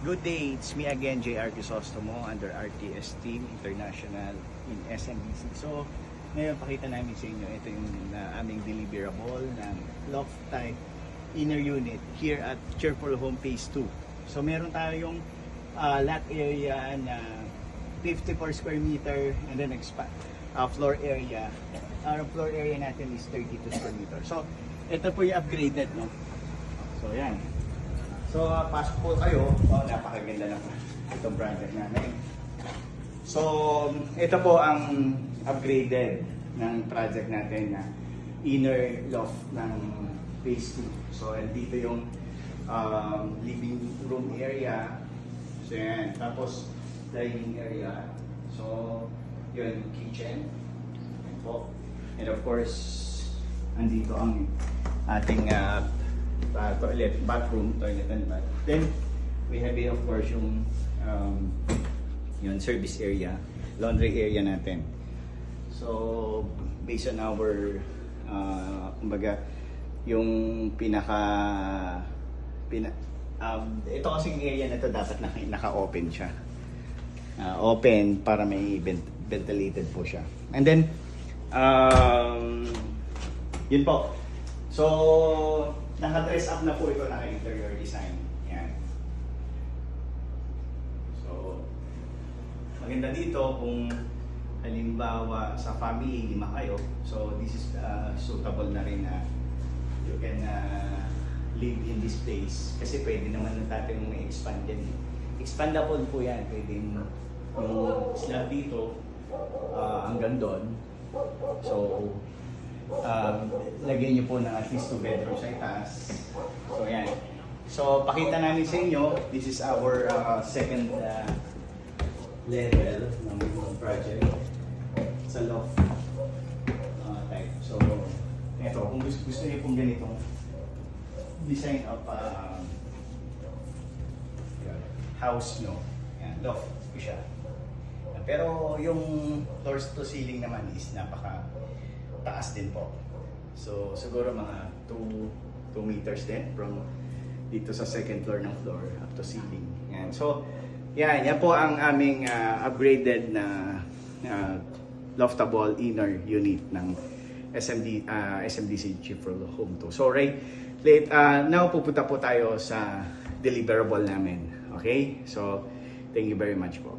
Good day, it's me again, JR Crisostomo under RTS Team International in SMBC. So, ngayon pakita namin sa inyo, ito yung aming deliverable ng loft type inner unit here at Cheerful Home Phase 2. So, meron tayong lot area na 54 square meter and then floor area. Our floor area natin is 32 square meter. So, ito po yung upgraded, no? So, yan. So, pasok po kayo. Oh, napakaganda naman itong project namin. So, ito po ang upgraded ng project natin na inner loft ng phase 2. So, dito yung living room area. So, yan. Tapos, dining area. So, yun, kitchen. Yan po. And of course, andito ang ating toilet, bathroom, toilet and bath. Then, we have here, of course, yung service area, laundry area natin. So, based on our, kumbaga, yung ito kasing area na to dapat naka-open siya. Open para may ventilated po siya. And then, yun po. So, naka-dress up na po ito, naka-interior design. Yan. So, maganda dito kung halimbawa sa family, 5 kayo. So, this is suitable na rin na you can live in this place. Kasi pwede naman natin may expand yan. Expandable po yan. Pwede yung slab dito hanggang doon. So, lagyan nyo po ng at least 2 bedrooms sa itaas. So, yan. So, pakita namin sa inyo, this is our second level ng project sa loft type. So, ito, kung gusto niyo pong ganitong design of house nyo, yan, loft ko siya. Pero yung floor to ceiling naman is napaka taas din po. So, siguro mga 2 meters din from dito sa second floor ng floor up to ceiling. Yan. So, yan po ang aming upgraded na loftable inner unit ng SMDC Cheerful Home 2. So, now pupunta po tayo sa deliverable namin. Okay? So, thank you very much po.